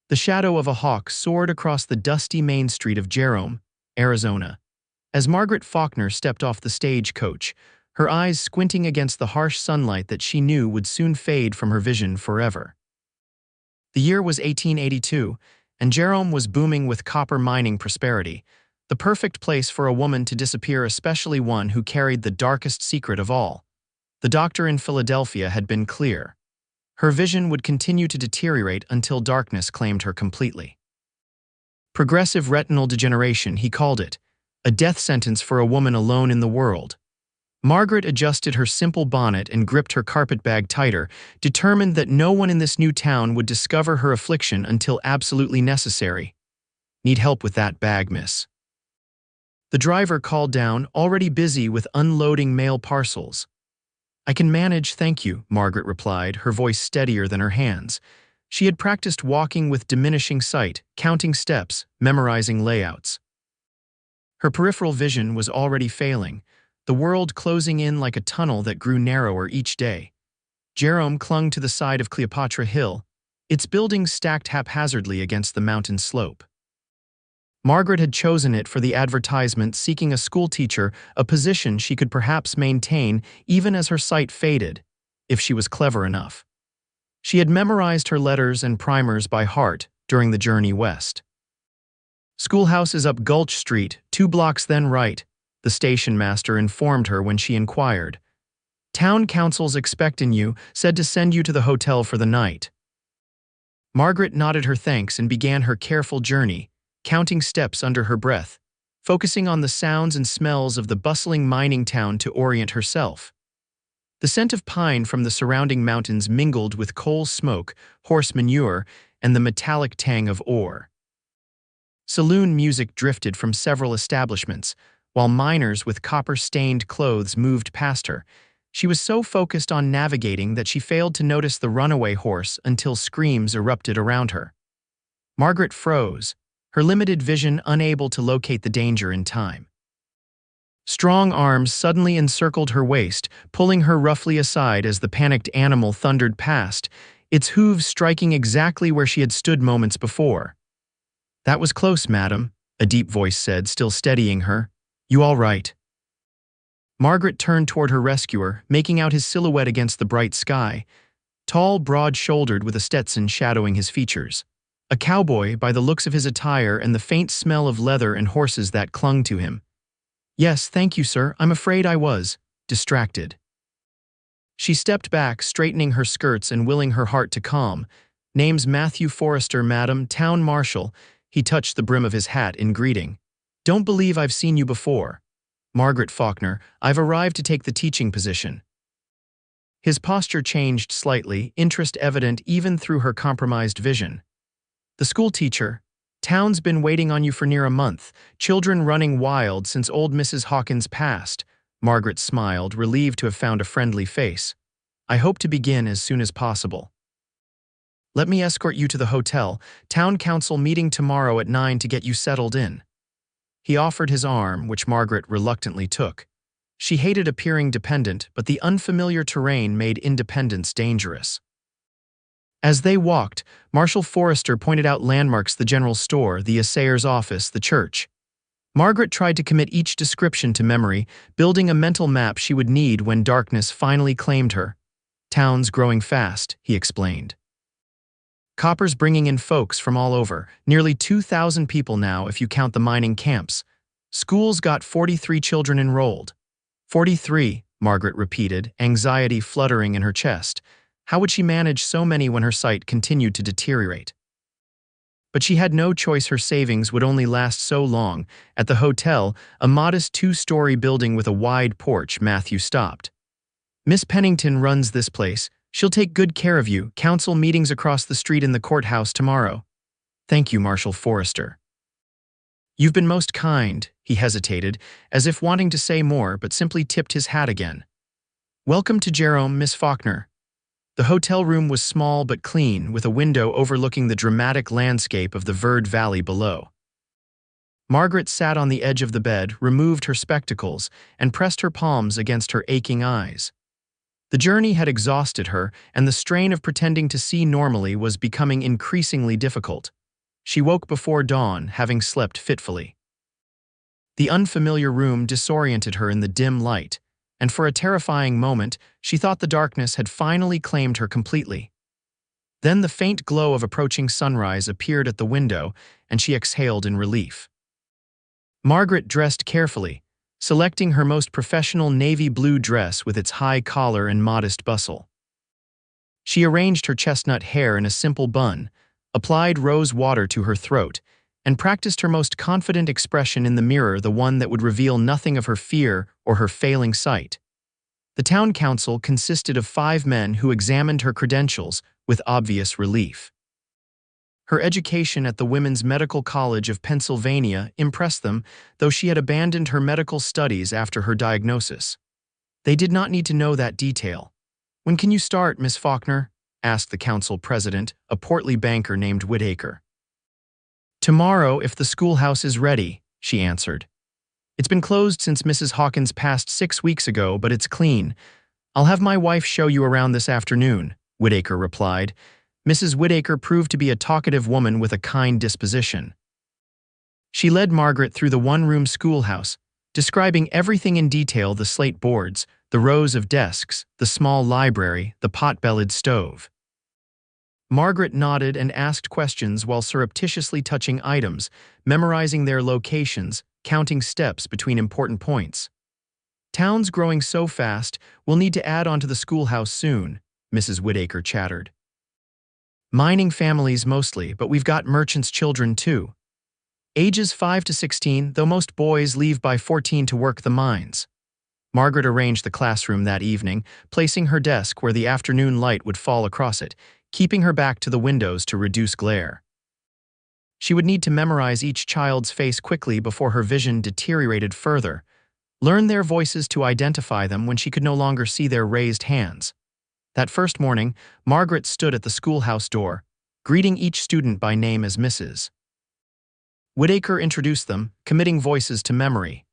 The shadow of a hawk soared across the dusty main street of Jerome, Arizona. As Margaret Faulkner stepped off the stagecoach, her eyes squinting against the harsh sunlight that she knew would soon fade from her vision forever. The year was 1882, and Jerome was booming with copper mining prosperity, the perfect place for a woman to disappear, especially one who carried the darkest secret of all. The doctor in Philadelphia had been clear. Her vision would continue to deteriorate until darkness claimed her completely. Progressive retinal degeneration, he called it, a death sentence for a woman alone in the world. Margaret adjusted her simple bonnet and gripped her carpetbag tighter, determined that no one in this new town would discover her affliction until absolutely necessary. "Need help with that bag, miss?" The driver called down, already busy with unloading mail parcels. "I can manage, thank you," Margaret replied, her voice steadier than her hands. She had practiced walking with diminishing sight, counting steps, memorizing layouts. Her peripheral vision was already failing, the world closing in like a tunnel that grew narrower each day. Jerome clung to the side of Cleopatra Hill, its buildings stacked haphazardly against the mountain slope. Margaret had chosen it for the advertisement seeking a schoolteacher, a position she could perhaps maintain even as her sight faded, if she was clever enough. She had memorized her letters and primers by heart during the journey west. "Schoolhouse is up Gulch Street, 2 blocks then right," the station master informed her when she inquired. "Town council's expectin' you, said to send you to the hotel for the night." Margaret nodded her thanks and began her careful journey, counting steps under her breath, focusing on the sounds and smells of the bustling mining town to orient herself. The scent of pine from the surrounding mountains mingled with coal smoke, horse manure, and the metallic tang of ore. Saloon music drifted from several establishments, while miners with copper-stained clothes moved past her. She was so focused on navigating that she failed to notice the runaway horse until screams erupted around her. Margaret froze, her limited vision unable to locate the danger in time. Strong arms suddenly encircled her waist, pulling her roughly aside as the panicked animal thundered past, its hooves striking exactly where she had stood moments before. "That was close, madam," a deep voice said, still steadying her. "You all right?" Margaret turned toward her rescuer, making out his silhouette against the bright sky, tall, broad-shouldered with a Stetson shadowing his features. A cowboy by the looks of his attire and the faint smell of leather and horses that clung to him. "Yes, thank you, sir. I'm afraid I was distracted." She stepped back, straightening her skirts and willing her heart to calm. "Name's Matthew Forrester, madam, town marshal." He touched the brim of his hat in greeting. "Don't believe I've seen you before." "Margaret Faulkner, I've arrived to take the teaching position." His posture changed slightly, interest evident even through her compromised vision. "The schoolteacher. Town's been waiting on you for near a month, children running wild since old Mrs. Hawkins passed." Margaret smiled, relieved to have found a friendly face. "I hope to begin as soon as possible." "Let me escort you to the hotel. Town council meeting tomorrow at 9 to get you settled in." He offered his arm, which Margaret reluctantly took. She hated appearing dependent, but the unfamiliar terrain made independence dangerous. As they walked, Marshal Forrester pointed out landmarks: the general store, the assayer's office, the church. Margaret tried to commit each description to memory, building a mental map she would need when darkness finally claimed her. "Town's growing fast," he explained. "Copper's bringing in folks from all over, nearly 2,000 people now if you count the mining camps. School's got 43 children enrolled." 43, Margaret repeated, anxiety fluttering in her chest. How would she manage so many when her sight continued to deteriorate? But she had no choice. Her savings would only last so long. At the hotel, a modest 2-story building with a wide porch, Matthew stopped. "Miss Pennington runs this place. She'll take good care of you. Council meetings across the street in the courthouse tomorrow." "Thank you, Marshal Forrester." "You've been most kind," he hesitated, as if wanting to say more, but simply tipped his hat again. "Welcome to Jerome, Miss Faulkner." The hotel room was small but clean, with a window overlooking the dramatic landscape of the Verde Valley below. Margaret sat on the edge of the bed, removed her spectacles, and pressed her palms against her aching eyes. The journey had exhausted her, and the strain of pretending to see normally was becoming increasingly difficult. She woke before dawn, having slept fitfully. The unfamiliar room disoriented her in the dim light, and for a terrifying moment, she thought the darkness had finally claimed her completely. Then the faint glow of approaching sunrise appeared at the window, and she exhaled in relief. Margaret dressed carefully, selecting her most professional navy blue dress with its high collar and modest bustle. She arranged her chestnut hair in a simple bun, applied rose water to her throat, and practiced her most confident expression in the mirror, the one that would reveal nothing of her fear or her failing sight. The town council consisted of 5 men who examined her credentials with obvious relief. Her education at the Women's Medical College of Pennsylvania impressed them, though she had abandoned her medical studies after her diagnosis. They did not need to know that detail. "When can you start, Miss Faulkner?" asked the council president, a portly banker named Whittaker. "Tomorrow, if the schoolhouse is ready," she answered. "It's been closed since Mrs. Hawkins passed 6 weeks ago, but it's clean. I'll have my wife show you around this afternoon," Whittaker replied. Mrs. Whittaker proved to be a talkative woman with a kind disposition. She led Margaret through the one-room schoolhouse, describing everything in detail: the slate boards, the rows of desks, the small library, the pot-bellied stove. Margaret nodded and asked questions while surreptitiously touching items, memorizing their locations, counting steps between important points. "Town's growing so fast, we'll need to add on to the schoolhouse soon," Mrs. Whittaker chattered. "Mining families mostly, but we've got merchants' children too. Ages 5 to 16, though most boys leave by 14 to work the mines." Margaret arranged the classroom that evening, placing her desk where the afternoon light would fall across it, keeping her back to the windows to reduce glare. She would need to memorize each child's face quickly before her vision deteriorated further, learn their voices to identify them when she could no longer see their raised hands. That first morning, Margaret stood at the schoolhouse door, greeting each student by name as Mrs. Whittaker introduced them, committing voices to memory.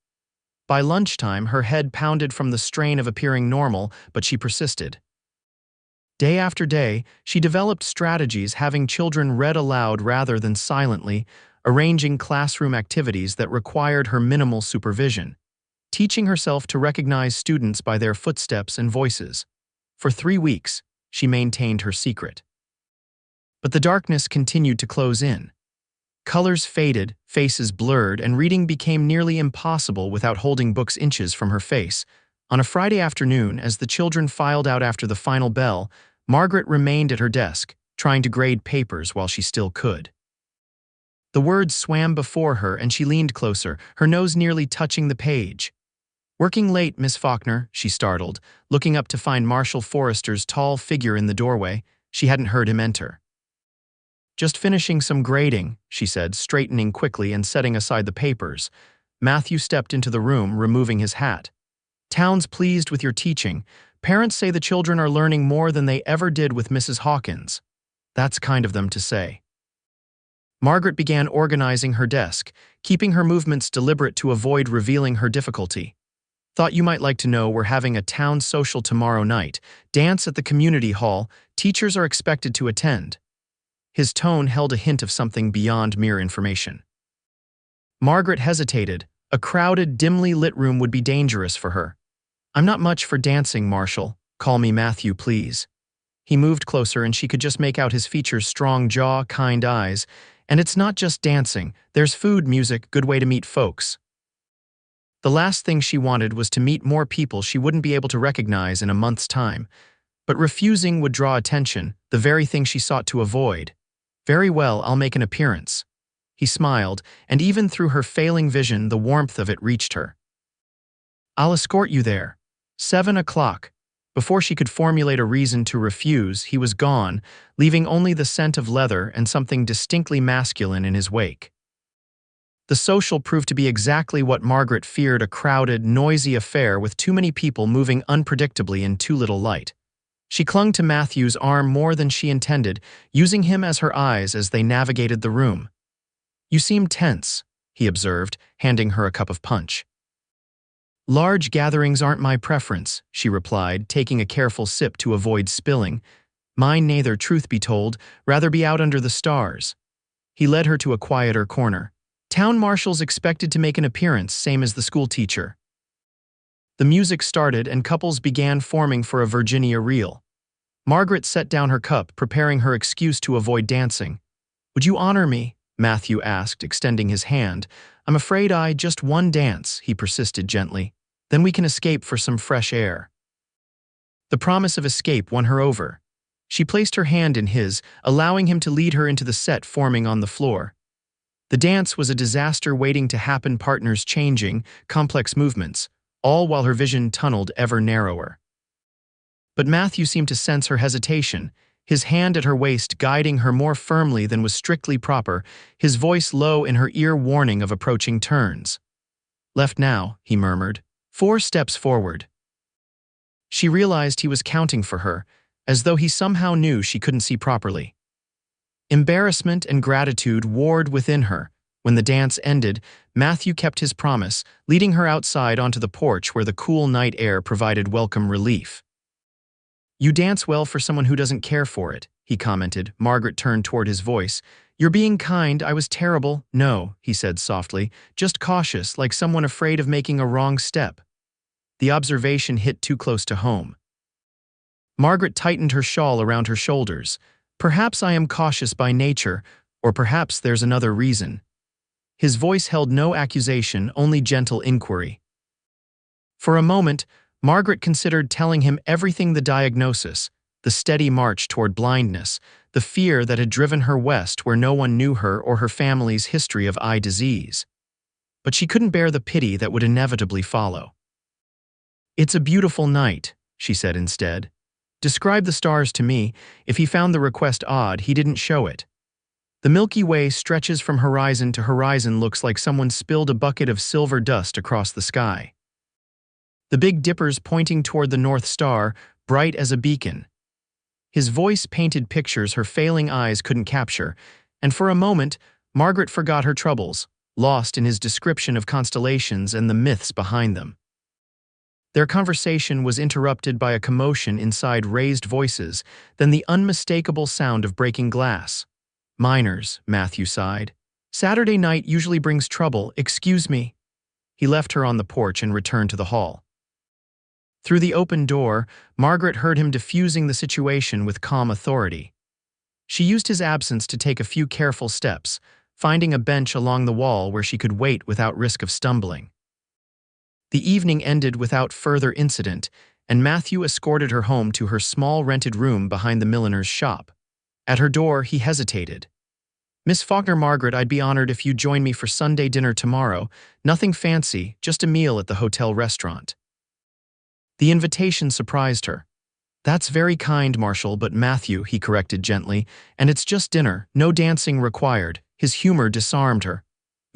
By lunchtime, her head pounded from the strain of appearing normal, but she persisted. Day after day, she developed strategies, having children read aloud rather than silently, arranging classroom activities that required her minimal supervision, teaching herself to recognize students by their footsteps and voices. For 3 weeks, she maintained her secret. But the darkness continued to close in. Colors faded, faces blurred, and reading became nearly impossible without holding books inches from her face. On a Friday afternoon, as the children filed out after the final bell, Margaret remained at her desk, trying to grade papers while she still could. The words swam before her, and she leaned closer, her nose nearly touching the page. "Working late, Miss Faulkner," she startled, looking up to find Marshal Forrester's tall figure in the doorway. She hadn't heard him enter. "Just finishing some grading," she said, straightening quickly and setting aside the papers. Matthew stepped into the room, removing his hat. "Town's pleased with your teaching. Parents say the children are learning more than they ever did with Mrs. Hawkins." "That's kind of them to say." Margaret began organizing her desk, keeping her movements deliberate to avoid revealing her difficulty. "Thought you might like to know we're having a town social tomorrow night. Dance at the community hall. Teachers are expected to attend." His tone held a hint of something beyond mere information. Margaret hesitated. A crowded, dimly lit room would be dangerous for her. "I'm not much for dancing, Marshal. Call me Matthew, please." He moved closer, and she could just make out his features: strong jaw, kind eyes. "And it's not just dancing. There's food, music, good way to meet folks." The last thing she wanted was to meet more people she wouldn't be able to recognize in a month's time. But refusing would draw attention, the very thing she sought to avoid. "Very well, I'll make an appearance." He smiled, and even through her failing vision, the warmth of it reached her. "I'll escort you there. 7 o'clock. Before she could formulate a reason to refuse, he was gone, leaving only the scent of leather and something distinctly masculine in his wake. The social proved to be exactly what Margaret feared: a crowded, noisy affair with too many people moving unpredictably in too little light. She clung to Matthew's arm more than she intended, using him as her eyes as they navigated the room. "You seem tense," he observed, handing her a cup of punch. "Large gatherings aren't my preference," she replied, taking a careful sip to avoid spilling. "Mine neither, truth be told, rather be out under the stars." He led her to a quieter corner. Town marshals expected to make an appearance, same as the schoolteacher. The music started and couples began forming for a Virginia reel. Margaret set down her cup, preparing her excuse to avoid dancing. "Would you honor me?" Matthew asked, extending his hand. "I'm afraid just one dance," he persisted gently. "Then we can escape for some fresh air." The promise of escape won her over. She placed her hand in his, allowing him to lead her into the set forming on the floor. The dance was a disaster waiting to happen, partners changing, complex movements, all while her vision tunneled ever narrower. But Matthew seemed to sense her hesitation, his hand at her waist guiding her more firmly than was strictly proper, his voice low in her ear warning of approaching turns. "Left now," he murmured. 4 steps forward. She realized he was counting for her, as though he somehow knew she couldn't see properly. Embarrassment and gratitude warred within her. When the dance ended, Matthew kept his promise, leading her outside onto the porch where the cool night air provided welcome relief. "You dance well for someone who doesn't care for it," he commented. Margaret turned toward his voice. "You're being kind, I was terrible." "No," he said softly, "just cautious, like someone afraid of making a wrong step." The observation hit too close to home. Margaret tightened her shawl around her shoulders. "Perhaps I am cautious by nature, or perhaps there's another reason." His voice held no accusation, only gentle inquiry. For a moment, Margaret considered telling him everything: the diagnosis, the steady march toward blindness, the fear that had driven her west where no one knew her or her family's history of eye disease. But she couldn't bear the pity that would inevitably follow. "It's a beautiful night," she said instead. "Describe the stars to me." If he found the request odd, he didn't show it. "The Milky Way stretches from horizon to horizon, looks like someone spilled a bucket of silver dust across the sky. The Big Dipper's pointing toward the North Star, bright as a beacon." His voice painted pictures her failing eyes couldn't capture, and for a moment, Margaret forgot her troubles, lost in his description of constellations and the myths behind them. Their conversation was interrupted by a commotion inside, raised voices, then the unmistakable sound of breaking glass. "Miners," Matthew sighed. "Saturday night usually brings trouble, excuse me." He left her on the porch and returned to the hall. Through the open door, Margaret heard him diffusing the situation with calm authority. She used his absence to take a few careful steps, finding a bench along the wall where she could wait without risk of stumbling. The evening ended without further incident, and Matthew escorted her home to her small rented room behind the milliner's shop. At her door, he hesitated. "Miss Faulkner, Margaret, I'd be honored if you'd join me for Sunday dinner tomorrow. Nothing fancy, just a meal at the hotel restaurant." The invitation surprised her. "That's very kind, Marshal, but Matthew," he corrected gently, "and it's just dinner, no dancing required." His humor disarmed her.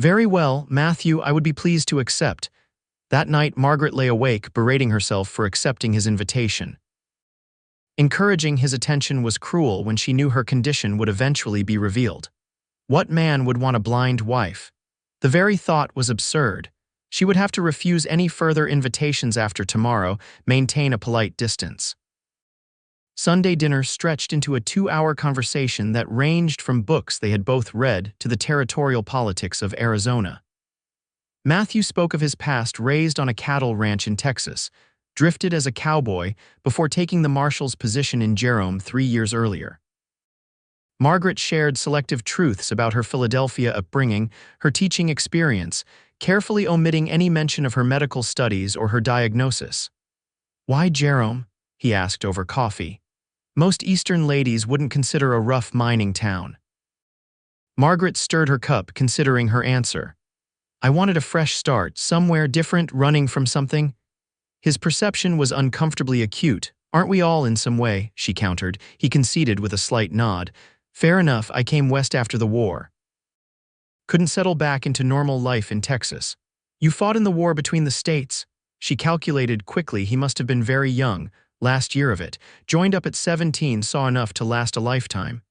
"Very well, Matthew, I would be pleased to accept." That night, Margaret lay awake, berating herself for accepting his invitation. Encouraging his attention was cruel when she knew her condition would eventually be revealed. What man would want a blind wife? The very thought was absurd. She would have to refuse any further invitations after tomorrow, maintain a polite distance. Sunday dinner stretched into a 2-hour conversation that ranged from books they had both read to the territorial politics of Arizona. Matthew spoke of his past, raised on a cattle ranch in Texas, drifted as a cowboy before taking the marshal's position in Jerome 3 years earlier. Margaret shared selective truths about her Philadelphia upbringing, her teaching experience, carefully omitting any mention of her medical studies or her diagnosis. "Why Jerome?" he asked over coffee. "Most Eastern ladies wouldn't consider a rough mining town." Margaret stirred her cup, considering her answer. "I wanted a fresh start, somewhere different, running from something." His perception was uncomfortably acute. "Aren't we all in some way?" she countered. He conceded with a slight nod. "Fair enough, I came west after the war. Couldn't settle back into normal life in Texas." "You fought in the war between the states?" She calculated quickly. He must have been very young, last year of it. Joined up at 17, saw enough to last a lifetime.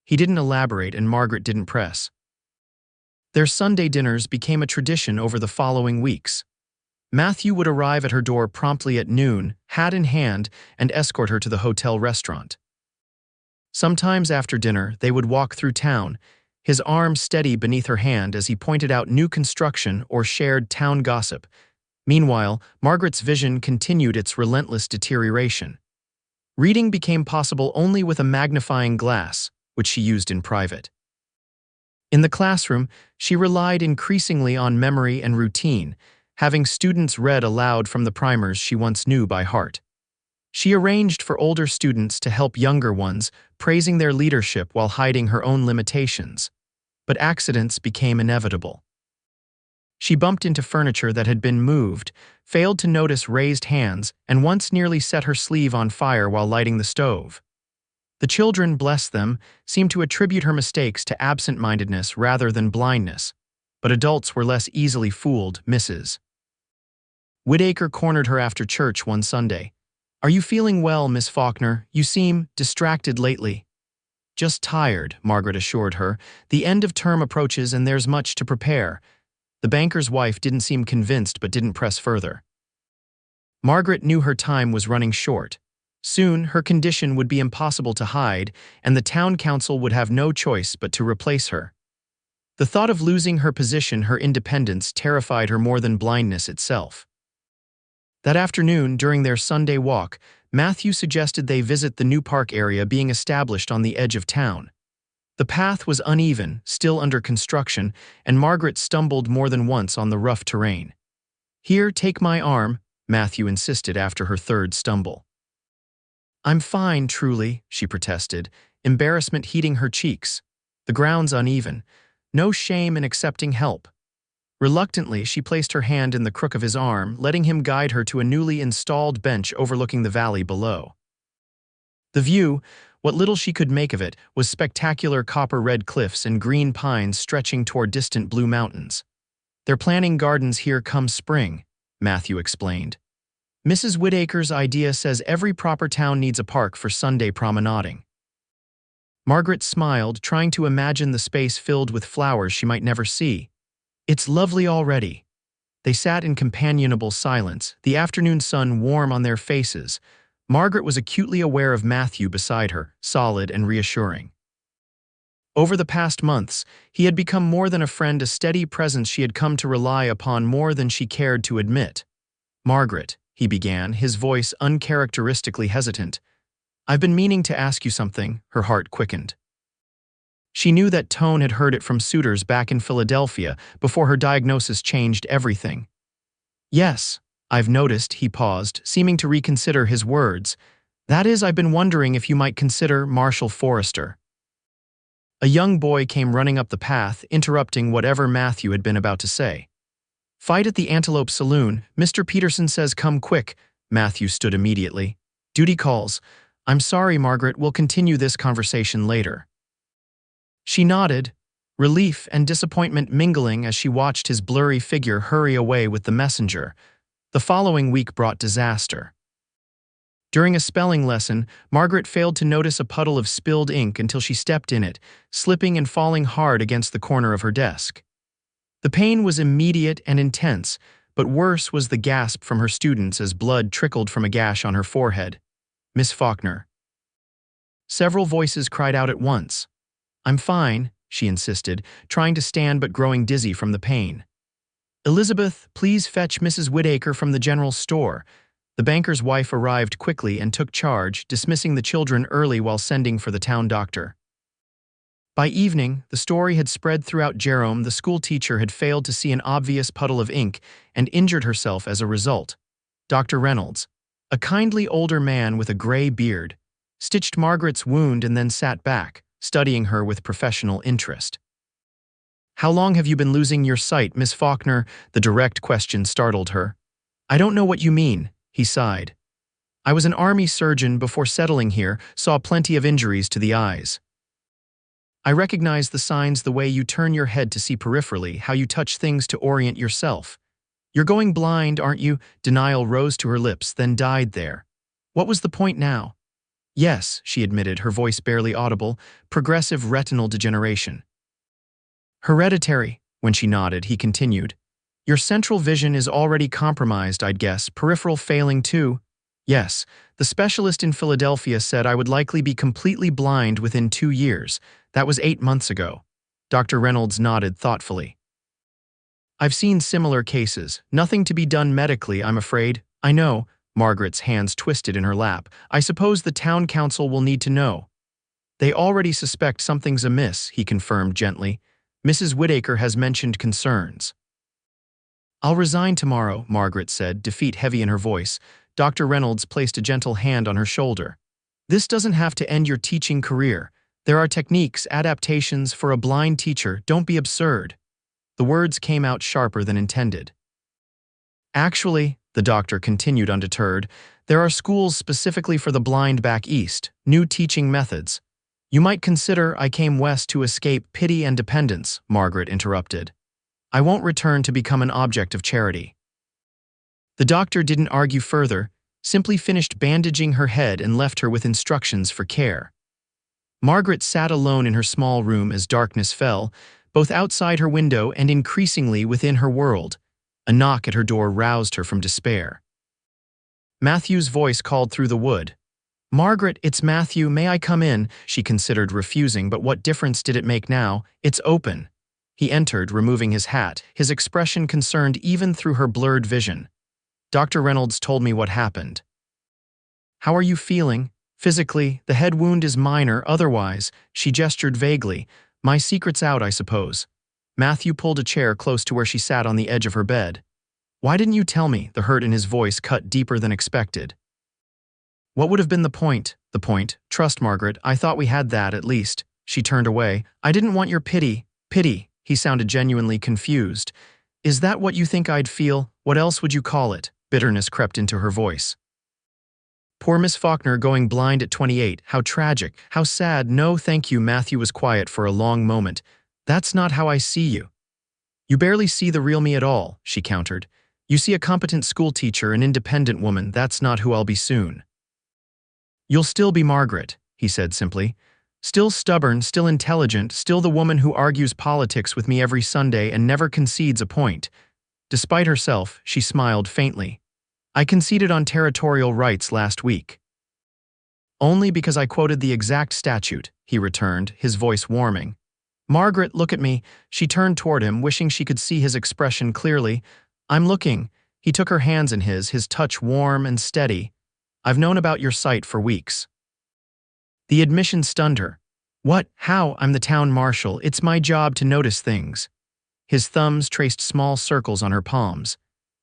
He didn't elaborate, and Margaret didn't press. Their Sunday dinners became a tradition over the following weeks. Matthew would arrive at her door promptly at noon, hat in hand, and escort her to the hotel restaurant. Sometimes after dinner, they would walk through town, his arm steady beneath her hand as he pointed out new construction or shared town gossip. Meanwhile, Margaret's vision continued its relentless deterioration. Reading became possible only with a magnifying glass, which she used in private. In the classroom, she relied increasingly on memory and routine, having students read aloud from the primers she once knew by heart. She arranged for older students to help younger ones, praising their leadership while hiding her own limitations. But accidents became inevitable. She bumped into furniture that had been moved, failed to notice raised hands, and once nearly set her sleeve on fire while lighting the stove. The children, bless them, seemed to attribute her mistakes to absent-mindedness rather than blindness, but adults were less easily fooled, Mrs. Whittaker cornered her after church one Sunday. "Are you feeling well, Miss Faulkner? You seem distracted lately." "Just tired," Margaret assured her. "The end of term approaches and there's much to prepare." The banker's wife didn't seem convinced but didn't press further. Margaret knew her time was running short. Soon, her condition would be impossible to hide, and the town council would have no choice but to replace her. The thought of losing her position, her independence, terrified her more than blindness itself. That afternoon, during their Sunday walk, Matthew suggested they visit the new park area being established on the edge of town. The path was uneven, still under construction, and Margaret stumbled more than once on the rough terrain. "Here, take my arm," Matthew insisted after her third stumble. "I'm fine, truly," she protested, embarrassment heating her cheeks. "The ground's uneven. No shame in accepting help." Reluctantly, she placed her hand in the crook of his arm, letting him guide her to a newly installed bench overlooking the valley below. The view, what little she could make of it, was spectacular copper-red cliffs and green pines stretching toward distant blue mountains. "They're planting gardens here come spring," Matthew explained. "Mrs. Whittaker's idea says every proper town needs a park for Sunday promenading." Margaret smiled, trying to imagine the space filled with flowers she might never see. "It's lovely already." They sat in companionable silence, the afternoon sun warm on their faces. Margaret was acutely aware of Matthew beside her, solid and reassuring. Over the past months, he had become more than a friend, a steady presence she had come to rely upon more than she cared to admit. "Margaret," he began, his voice uncharacteristically hesitant. "I've been meaning to ask you something." Her heart quickened. She knew that tone had heard it from suitors back in Philadelphia before her diagnosis changed everything. "Yes, I've noticed," he paused, seeming to reconsider his words. "That is, I've been wondering if you might consider Marshal Forrester." A young boy came running up the path, interrupting whatever Matthew had been about to say. "Fight at the Antelope Saloon. Mr. Peterson says come quick." Matthew stood immediately. "Duty calls." "I'm sorry, Margaret, we'll continue this conversation later." She nodded, relief and disappointment mingling as she watched his blurry figure hurry away with the messenger. The following week brought disaster. During a spelling lesson, Margaret failed to notice a puddle of spilled ink until she stepped in it, slipping and falling hard against the corner of her desk. The pain was immediate and intense, but worse was the gasp from her students as blood trickled from a gash on her forehead. "Miss Faulkner." Several voices cried out at once. "I'm fine," she insisted, trying to stand but growing dizzy from the pain. "Elizabeth, please fetch Mrs. Whittaker from the general store." The banker's wife arrived quickly and took charge, dismissing the children early while sending for the town doctor. By evening, the story had spread throughout Jerome. The schoolteacher had failed to see an obvious puddle of ink and injured herself as a result. Dr. Reynolds, a kindly older man with a gray beard, stitched Margaret's wound and then sat back, studying her with professional interest. "How long have you been losing your sight, Miss Faulkner?" The direct question startled her. "I don't know what you mean," he sighed. "I was an army surgeon before settling here, saw plenty of injuries to the eyes. I recognize the signs, the way you turn your head to see peripherally, how you touch things to orient yourself. You're going blind, aren't you?" Denial rose to her lips, then died there. What was the point now? "Yes," she admitted, her voice barely audible, "progressive retinal degeneration." "Hereditary." When she nodded, he continued. "Your central vision is already compromised, I'd guess. Peripheral failing too?" "Yes. The specialist in Philadelphia said I would likely be completely blind within 2 years. That was 8 months ago." Dr. Reynolds nodded thoughtfully. I've seen similar cases. Nothing to be done medically, I'm afraid. I know. Margaret's hands twisted in her lap. I suppose the town council will need to know. They already suspect something's amiss, he confirmed gently. Mrs. Whittaker has mentioned concerns. I'll resign tomorrow, Margaret said, defeat heavy in her voice. Dr. Reynolds placed a gentle hand on her shoulder. This doesn't have to end your teaching career. There are techniques, adaptations for a blind teacher. Don't be absurd. The words came out sharper than intended. Actually, the doctor continued undeterred, there are schools specifically for the blind back east, new teaching methods. You might consider I came west to escape pity and dependence, Margaret interrupted. I won't return to become an object of charity. The doctor didn't argue further, simply finished bandaging her head and left her with instructions for care. Margaret sat alone in her small room as darkness fell, both outside her window and increasingly within her world. A knock at her door roused her from despair. Matthew's voice called through the wood. Margaret, it's Matthew, may I come in? She considered refusing, but what difference did it make now? It's open. He entered, removing his hat, his expression concerned even through her blurred vision. Dr. Reynolds told me what happened. How are you feeling? Physically, the head wound is minor, otherwise, she gestured vaguely. My secret's out, I suppose. Matthew pulled a chair close to where she sat on the edge of her bed. Why didn't you tell me? The hurt in his voice cut deeper than expected. What would have been the point? The point. Trust, Margaret, I thought we had that, at least. She turned away. I didn't want your pity. Pity. He sounded genuinely confused. Is that what you think I'd feel? What else would you call it? Bitterness crept into her voice. Poor Miss Faulkner going blind at 28. How tragic. How sad. No, thank you. Matthew was quiet for a long moment. That's not how I see you. You barely see the real me at all, she countered. You see a competent schoolteacher, an independent woman. That's not who I'll be soon. You'll still be Margaret, he said simply. Still stubborn, still intelligent, still the woman who argues politics with me every Sunday and never concedes a point. Despite herself, she smiled faintly. I conceded on territorial rights last week. Only because I quoted the exact statute, he returned, his voice warming. Margaret, look at me. She turned toward him, wishing she could see his expression clearly. I'm looking. He took her hands in his touch warm and steady. I've known about your sight for weeks. The admission stunned her. What? How? I'm the town marshal. It's my job to notice things. His thumbs traced small circles on her palms.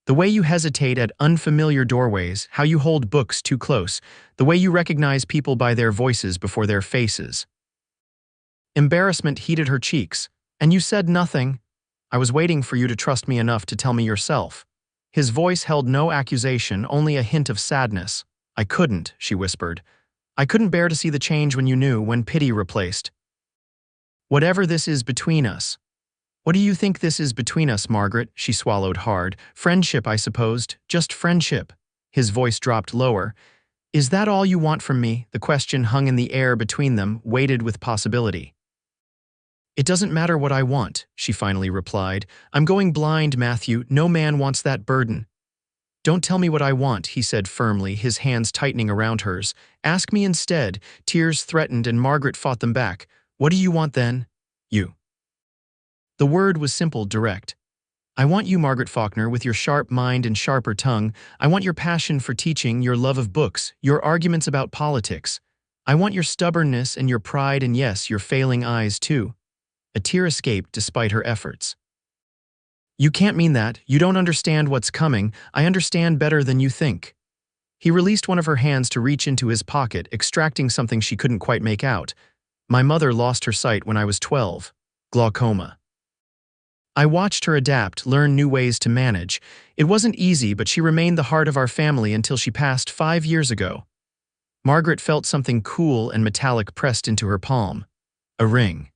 The way you hesitate at unfamiliar doorways, how you hold books too close, the way you recognize people by their voices before their faces. Embarrassment heated her cheeks. And you said nothing. I was waiting for you to trust me enough to tell me yourself. His voice held no accusation, only a hint of sadness. I couldn't, she whispered. I couldn't bear to see the change when you knew, when pity replaced. Whatever this is between us. What do you think this is between us, Margaret? She swallowed hard. Friendship, I supposed. Just friendship. His voice dropped lower. Is that all you want from me? The question hung in the air between them, weighted with possibility. It doesn't matter what I want, she finally replied. I'm going blind, Matthew. No man wants that burden. Don't tell me what I want, he said firmly, his hands tightening around hers. Ask me instead. Tears threatened and Margaret fought them back. What do you want then? You. The word was simple, direct. I want you, Margaret Faulkner, with your sharp mind and sharper tongue. I want your passion for teaching, your love of books, your arguments about politics. I want your stubbornness and your pride and yes, your failing eyes too. A tear escaped despite her efforts. You can't mean that. You don't understand what's coming. I understand better than you think. He released one of her hands to reach into his pocket, extracting something she couldn't quite make out. My mother lost her sight when I was 12. Glaucoma. I watched her adapt, learn new ways to manage. It wasn't easy, but she remained the heart of our family until she passed 5 years ago. Margaret felt something cool and metallic pressed into her palm. A ring.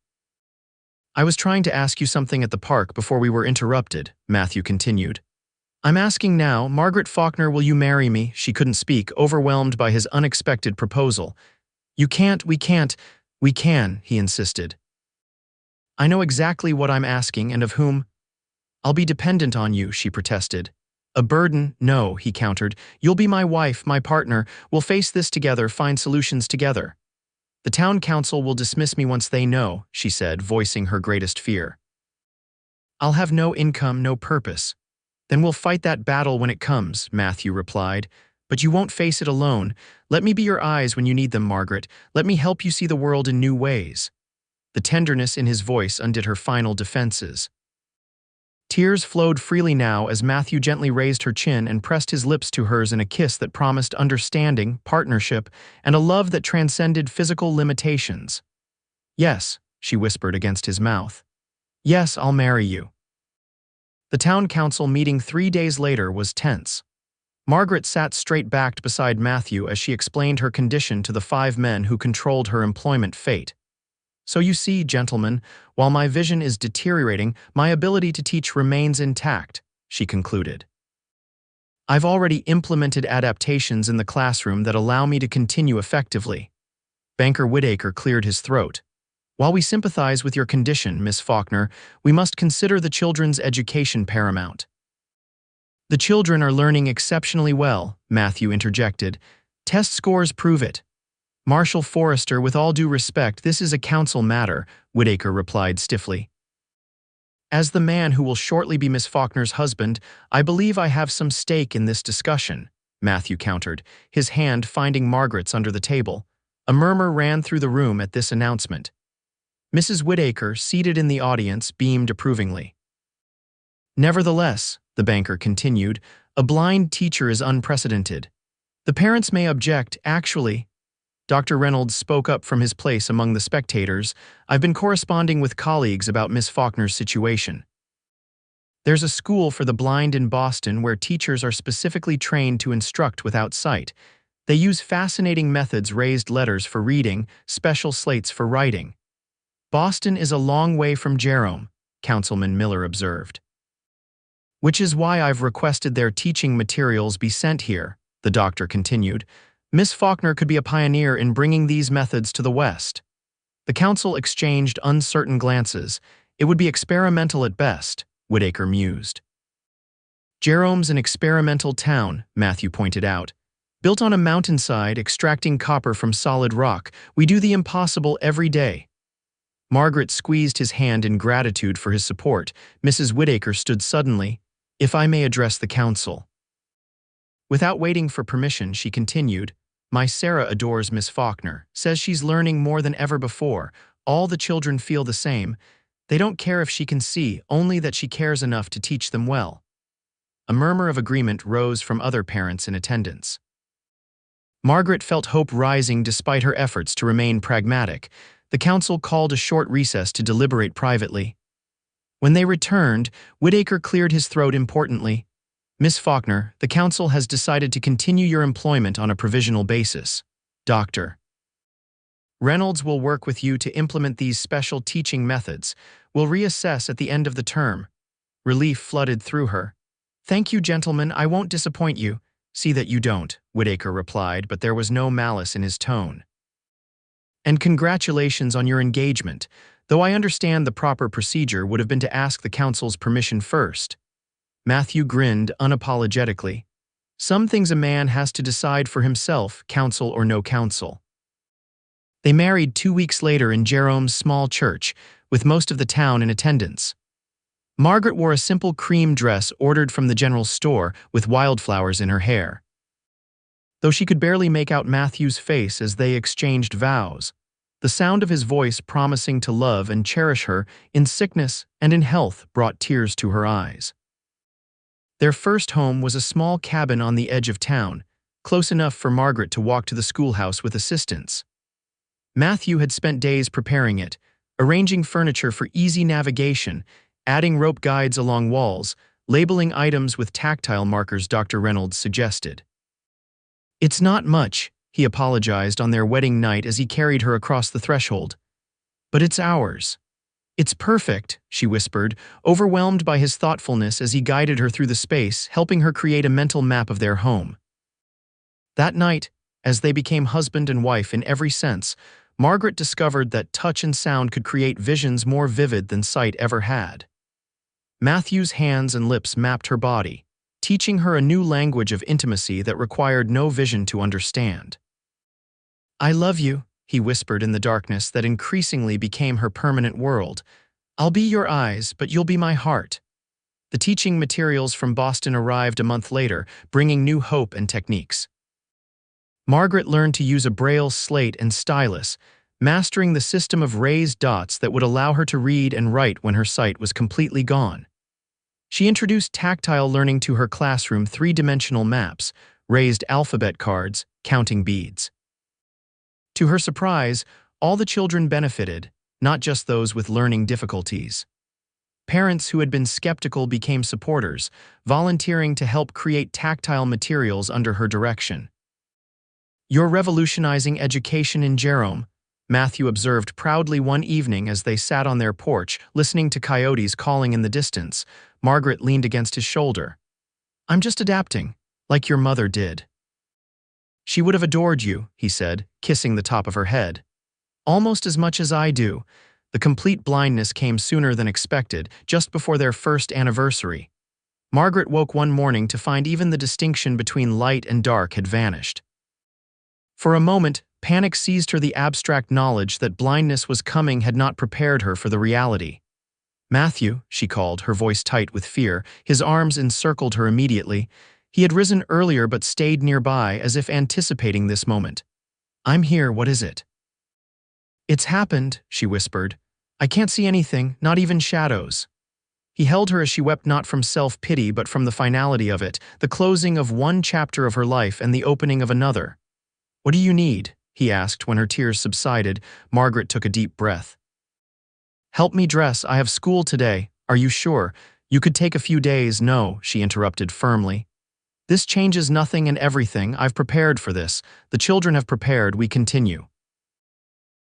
I was trying to ask you something at the park before we were interrupted, Matthew continued. I'm asking now, Margaret Faulkner, will you marry me? She couldn't speak, overwhelmed by his unexpected proposal. You can't, we can't. We can, he insisted. I know exactly what I'm asking and of whom. I'll be dependent on you, she protested. A burden? No, he countered. You'll be my wife, my partner. We'll face this together, find solutions together. The town council will dismiss me once they know, she said, voicing her greatest fear. I'll have no income, no purpose. Then we'll fight that battle when it comes, Matthew replied. But you won't face it alone. Let me be your eyes when you need them, Margaret. Let me help you see the world in new ways. The tenderness in his voice undid her final defenses. Tears flowed freely now as Matthew gently raised her chin and pressed his lips to hers in a kiss that promised understanding, partnership, and a love that transcended physical limitations. Yes, she whispered against his mouth. Yes, I'll marry you. The town council meeting 3 days later was tense. Margaret sat straight-backed beside Matthew as she explained her condition to the 5 men who controlled her employment fate. So you see, gentlemen, while my vision is deteriorating, my ability to teach remains intact, she concluded. I've already implemented adaptations in the classroom that allow me to continue effectively. Banker Whittaker cleared his throat. While we sympathize with your condition, Miss Faulkner, we must consider the children's education paramount. The children are learning exceptionally well, Matthew interjected. Test scores prove it. Marshal Forrester, with all due respect, this is a council matter, Whittaker replied stiffly. As the man who will shortly be Miss Faulkner's husband, I believe I have some stake in this discussion, Matthew countered, his hand finding Margaret's under the table. A murmur ran through the room at this announcement. Mrs. Whittaker, seated in the audience, beamed approvingly. Nevertheless, the banker continued, a blind teacher is unprecedented. The parents may object, actually. Dr. Reynolds spoke up from his place among the spectators. I've been corresponding with colleagues about Miss Faulkner's situation. There's a school for the blind in Boston where teachers are specifically trained to instruct without sight. They use fascinating methods, raised letters for reading, special slates for writing. Boston is a long way from Jerome, Councilman Miller observed. Which is why I've requested their teaching materials be sent here, the doctor continued. Miss Faulkner could be a pioneer in bringing these methods to the West. The council exchanged uncertain glances. It would be experimental at best, Whittaker mused. Jerome's an experimental town, Matthew pointed out. Built on a mountainside, extracting copper from solid rock, we do the impossible every day. Margaret squeezed his hand in gratitude for his support. Mrs. Whittaker stood suddenly. If I may address the council. Without waiting for permission, she continued, My Sarah adores Miss Faulkner, says she's learning more than ever before. All the children feel the same. They don't care if she can see, only that she cares enough to teach them well. A murmur of agreement rose from other parents in attendance. Margaret felt hope rising despite her efforts to remain pragmatic. The council called a short recess to deliberate privately. When they returned, Whittaker cleared his throat importantly. Miss Faulkner, the council has decided to continue your employment on a provisional basis. Dr. Reynolds will work with you to implement these special teaching methods. We'll reassess at the end of the term. Relief flooded through her. Thank you, gentlemen, I won't disappoint you. See that you don't, Whittaker replied, but there was no malice in his tone. And congratulations on your engagement, though I understand the proper procedure would have been to ask the council's permission first. Matthew grinned unapologetically. Some things a man has to decide for himself, council or no council. They married 2 weeks later in Jerome's small church, with most of the town in attendance. Margaret wore a simple cream dress ordered from the general store with wildflowers in her hair. Though she could barely make out Matthew's face as they exchanged vows, the sound of his voice promising to love and cherish her in sickness and in health brought tears to her eyes. Their first home was a small cabin on the edge of town, close enough for Margaret to walk to the schoolhouse with assistance. Matthew had spent days preparing it, arranging furniture for easy navigation, adding rope guides along walls, labeling items with tactile markers Dr. Reynolds suggested. It's not much, he apologized on their wedding night as he carried her across the threshold. But it's ours. It's perfect, she whispered, overwhelmed by his thoughtfulness as he guided her through the space, helping her create a mental map of their home. That night, as they became husband and wife in every sense, Margaret discovered that touch and sound could create visions more vivid than sight ever had. Matthew's hands and lips mapped her body, teaching her a new language of intimacy that required no vision to understand. I love you, he whispered in the darkness that increasingly became her permanent world. "I'll be your eyes, but you'll be my heart." The teaching materials from Boston arrived a month later, bringing new hope and techniques. Margaret learned to use a Braille slate and stylus, mastering the system of raised dots that would allow her to read and write when her sight was completely gone. She introduced tactile learning to her classroom, three-dimensional maps, raised alphabet cards, counting beads. To her surprise, all the children benefited, not just those with learning difficulties. Parents who had been skeptical became supporters, volunteering to help create tactile materials under her direction. "You're revolutionizing education in Jerome," Matthew observed proudly one evening as they sat on their porch, listening to coyotes calling in the distance. Margaret leaned against his shoulder. "I'm just adapting, like your mother did." "She would have adored you," he said, kissing the top of her head. "Almost as much as I do." The complete blindness came sooner than expected, just before their first anniversary. Margaret woke one morning to find even the distinction between light and dark had vanished. For a moment, panic seized her. The abstract knowledge that blindness was coming had not prepared her for the reality. "Matthew," she called, her voice tight with fear. His arms encircled her immediately. He had risen earlier but stayed nearby, as if anticipating this moment. "I'm here, what is it?" "It's happened," she whispered. "I can't see anything, not even shadows." He held her as she wept, not from self-pity but from the finality of it, the closing of one chapter of her life and the opening of another. "What do you need?" he asked when her tears subsided. Margaret took a deep breath. "Help me dress, I have school today." "Are you sure? You could take a few days." "No," she interrupted firmly. "This changes nothing and everything. I've prepared for this. The children have prepared. We continue."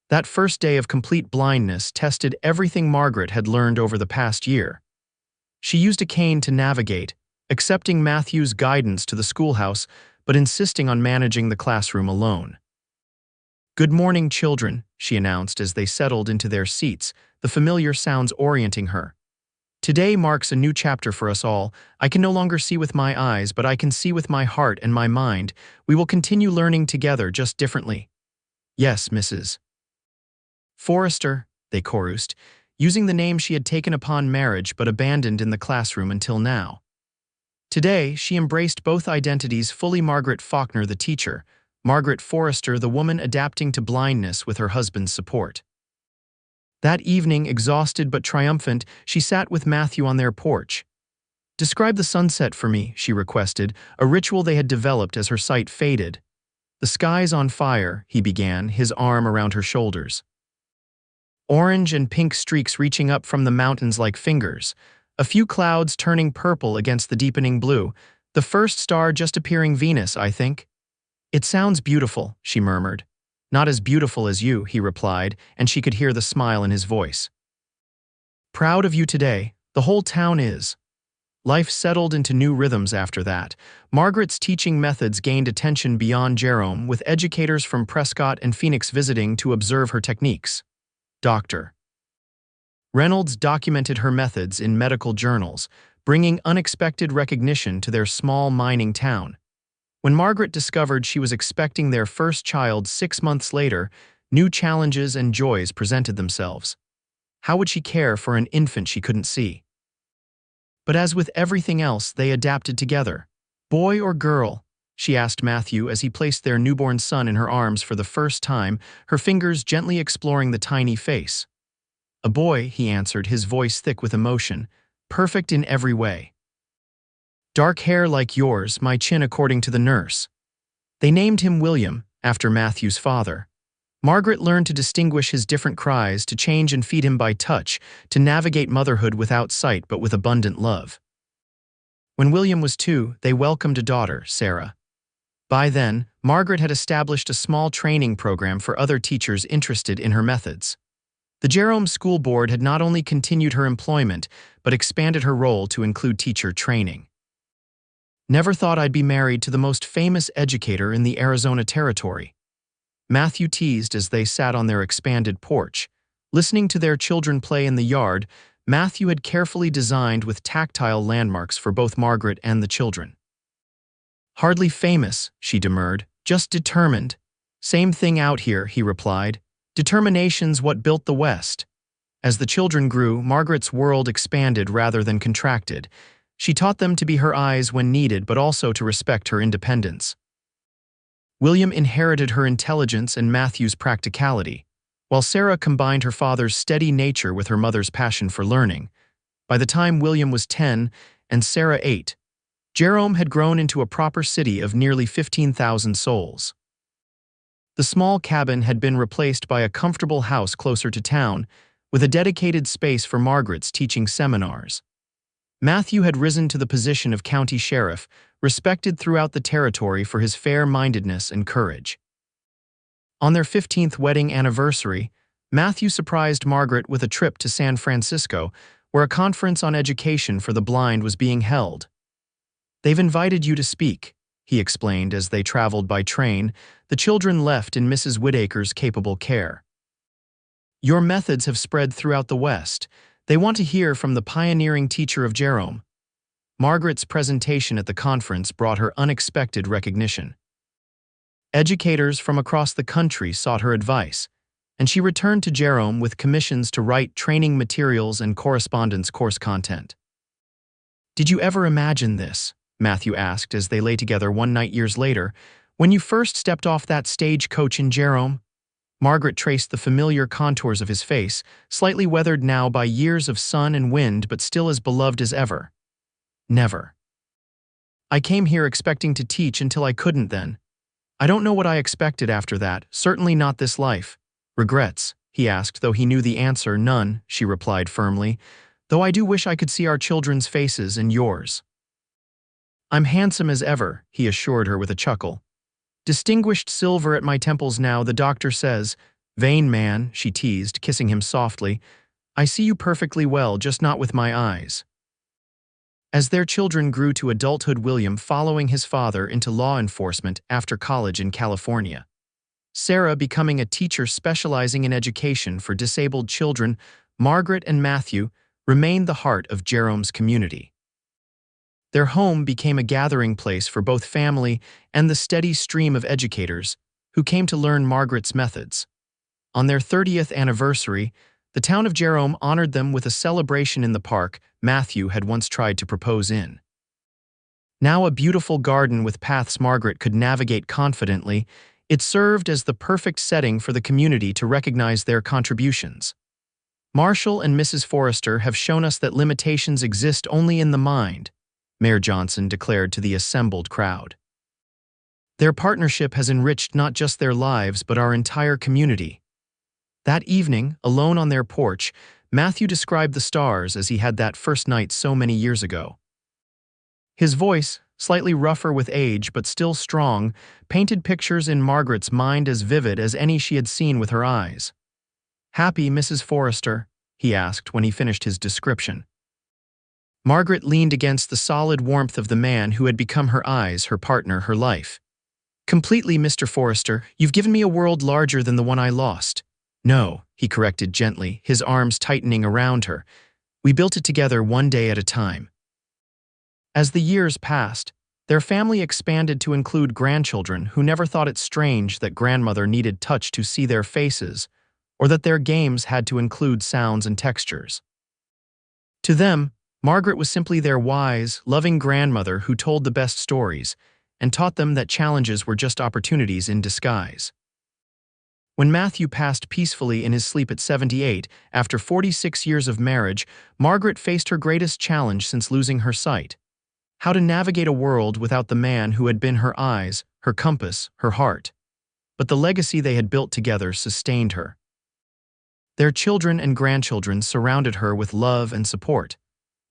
That first day of complete blindness tested everything Margaret had learned over the past year. She used a cane to navigate, accepting Matthew's guidance to the schoolhouse, but insisting on managing the classroom alone. "Good morning, children," she announced as they settled into their seats, the familiar sounds orienting her. "Today marks a new chapter for us all. I can no longer see with my eyes, but I can see with my heart and my mind. We will continue learning together, just differently." "Yes, Mrs. Forrester," they chorused, using the name she had taken upon marriage but abandoned in the classroom until now. Today, she embraced both identities fully: Margaret Faulkner, the teacher; Margaret Forrester, the woman adapting to blindness with her husband's support. That evening, exhausted but triumphant, she sat with Matthew on their porch. "Describe the sunset for me," she requested, a ritual they had developed as her sight faded. "The sky's on fire," he began, his arm around her shoulders. "Orange and pink streaks reaching up from the mountains like fingers. A few clouds turning purple against the deepening blue. The first star just appearing, Venus, I think." "It sounds beautiful," she murmured. "Not as beautiful as you," he replied, and she could hear the smile in his voice. "Proud of you today. The whole town is." Life settled into new rhythms after that. Margaret's teaching methods gained attention beyond Jerome, with educators from Prescott and Phoenix visiting to observe her techniques. Dr. Reynolds documented her methods in medical journals, bringing unexpected recognition to their small mining town. When Margaret discovered she was expecting their first child 6 months later, new challenges and joys presented themselves. How would she care for an infant she couldn't see? But as with everything else, they adapted together. "Boy or girl?" she asked Matthew as he placed their newborn son in her arms for the first time, her fingers gently exploring the tiny face. "A boy," he answered, his voice thick with emotion. "Perfect in every way. Dark hair like yours, my chin according to the nurse." They named him William, after Matthew's father. Margaret learned to distinguish his different cries, to change and feed him by touch, to navigate motherhood without sight but with abundant love. When William was 2, they welcomed a daughter, Sarah. By then, Margaret had established a small training program for other teachers interested in her methods. The Jerome School Board had not only continued her employment, but expanded her role to include teacher training. "Never thought I'd be married to the most famous educator in the Arizona territory," Matthew teased as they sat on their expanded porch. Listening to their children play in the yard, Matthew had carefully designed with tactile landmarks for both Margaret and the children. "Hardly famous," she demurred, "just determined." Same thing out here, he replied. Determination's what built the West. As the children grew, Margaret's world expanded rather than contracted. She taught them to be her eyes when needed, but also to respect her independence. William inherited her intelligence and Matthew's practicality, while Sarah combined her father's steady nature with her mother's passion for learning. By the time William was 10 and Sarah 8, Jerome had grown into a proper city of nearly 15,000 souls. The small cabin had been replaced by a comfortable house closer to town, with a dedicated space for Margaret's teaching seminars. Matthew had risen to the position of county sheriff, respected throughout the territory for his fair-mindedness and courage. On their 15th wedding anniversary, Matthew surprised Margaret with a trip to San Francisco, where a conference on education for the blind was being held. "They've invited you to speak," he explained as they traveled by train, the children left in Mrs. Whittaker's capable care. "Your methods have spread throughout the West. They want to hear from the pioneering teacher of Jerome." Margaret's presentation at the conference brought her unexpected recognition. Educators from across the country sought her advice, and she returned to Jerome with commissions to write training materials and correspondence course content. "Did you ever imagine this?" Matthew asked as they lay together one night years later. "When you first stepped off that stagecoach in Jerome?" Margaret traced the familiar contours of his face, slightly weathered now by years of sun and wind, but still as beloved as ever. "Never. I came here expecting to teach until I couldn't then. I don't know what I expected after that, certainly not this life." "Regrets?" he asked, though he knew the answer. "None," she replied firmly, "though I do wish I could see our children's faces and yours." "I'm handsome as ever," he assured her with a chuckle. "Distinguished silver at my temples now, the doctor says." "Vain man," she teased, kissing him softly. "I see you perfectly well, just not with my eyes." As their children grew to adulthood, William following his father into law enforcement after college in California. Sarah becoming a teacher specializing in education for disabled children, Margaret and Matthew remained the heart of Jerome's community. Their home became a gathering place for both family and the steady stream of educators who came to learn Margaret's methods. On their 30th anniversary, the town of Jerome honored them with a celebration in the park Matthew had once tried to propose in. Now a beautiful garden with paths Margaret could navigate confidently, it served as the perfect setting for the community to recognize their contributions. "Marshal and Mrs. Forrester have shown us that limitations exist only in the mind," Mayor Johnson declared to the assembled crowd. "Their partnership has enriched not just their lives but our entire community." That evening, alone on their porch, Matthew described the stars as he had that first night so many years ago. His voice, slightly rougher with age but still strong, painted pictures in Margaret's mind as vivid as any she had seen with her eyes. "Happy, Mrs. Forrester?" he asked when he finished his description. Margaret leaned against the solid warmth of the man who had become her eyes, her partner, her life. "Completely, Mr. Forrester. You've given me a world larger than the one I lost." "No," he corrected gently, his arms tightening around her. "We built it together one day at a time." As the years passed, their family expanded to include grandchildren who never thought it strange that grandmother needed touch to see their faces, or that their games had to include sounds and textures. To them, Margaret was simply their wise, loving grandmother who told the best stories and taught them that challenges were just opportunities in disguise. When Matthew passed peacefully in his sleep at 78, after 46 years of marriage, Margaret faced her greatest challenge since losing her sight: how to navigate a world without the man who had been her eyes, her compass, her heart. But the legacy they had built together sustained her. Their children and grandchildren surrounded her with love and support.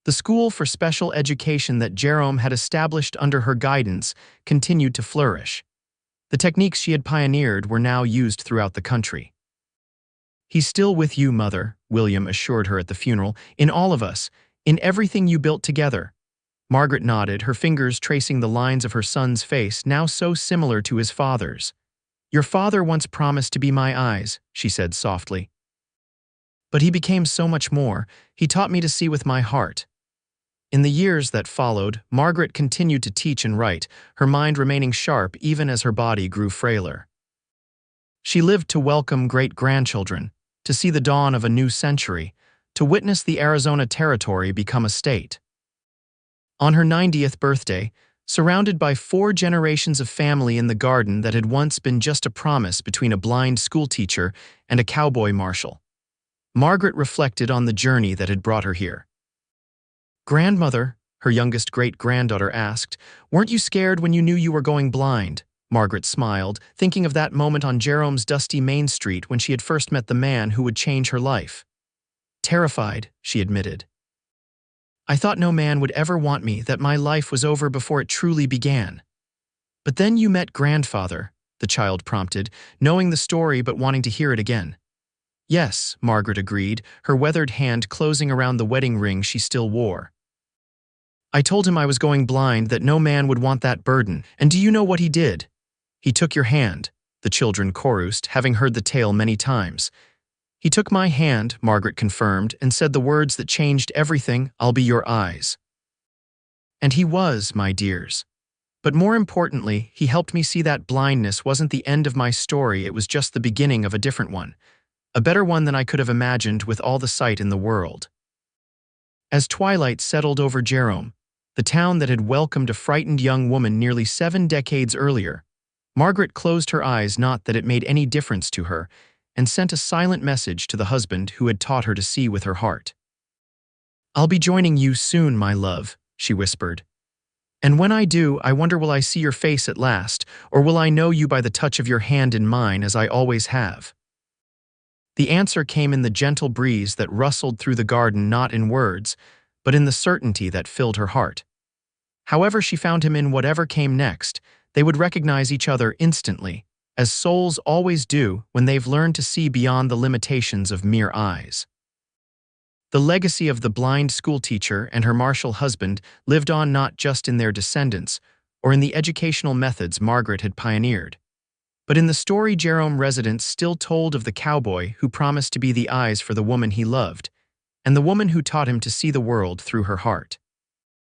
The school for special education that Jerome had established under her guidance continued to flourish. The techniques she had pioneered were now used throughout the country. "He's still with you, Mother," William assured her at the funeral. "In all of us, in everything you built together." Margaret nodded, her fingers tracing the lines of her son's face, now so similar to his father's. "Your father once promised to be my eyes," she said softly. "But he became so much more. He taught me to see with my heart." In the years that followed, Margaret continued to teach and write, her mind remaining sharp even as her body grew frailer. She lived to welcome great-grandchildren, to see the dawn of a new century, to witness the Arizona Territory become a state. On her 90th birthday, surrounded by 4 generations of family in the garden that had once been just a promise between a blind schoolteacher and a cowboy marshal, Margaret reflected on the journey that had brought her here. "Grandmother," her youngest great-granddaughter asked, "weren't you scared when you knew you were going blind?" Margaret smiled, thinking of that moment on Jerome's dusty Main Street when she had first met the man who would change her life. "Terrified," she admitted. "I thought no man would ever want me, that my life was over before it truly began." "But then you met grandfather," the child prompted, knowing the story but wanting to hear it again. "Yes," Margaret agreed, her weathered hand closing around the wedding ring she still wore. "I told him I was going blind, that no man would want that burden, and do you know what he did? He took your hand," the children chorused, having heard the tale many times. "He took my hand," Margaret confirmed, and said the words that changed everything, "I'll be your eyes." And he was, my dears. But more importantly, he helped me see that blindness wasn't the end of my story, it was just the beginning of a different one. A better one than I could have imagined with all the sight in the world. As twilight settled over Jerome, the town that had welcomed a frightened young woman nearly 7 decades earlier, Margaret closed her eyes, not that it made any difference to her, and sent a silent message to the husband who had taught her to see with her heart. "I'll be joining you soon, my love," she whispered. "And when I do, I wonder, will I see your face at last, or will I know you by the touch of your hand in mine as I always have?" The answer came in the gentle breeze that rustled through the garden, not in words, but in the certainty that filled her heart. However she found him, in whatever came next, they would recognize each other instantly, as souls always do when they've learned to see beyond the limitations of mere eyes. The legacy of the blind schoolteacher and her marshal husband lived on, not just in their descendants or in the educational methods Margaret had pioneered, but in the story Jerome residents still told of the cowboy who promised to be the eyes for the woman he loved, and the woman who taught him to see the world through her heart.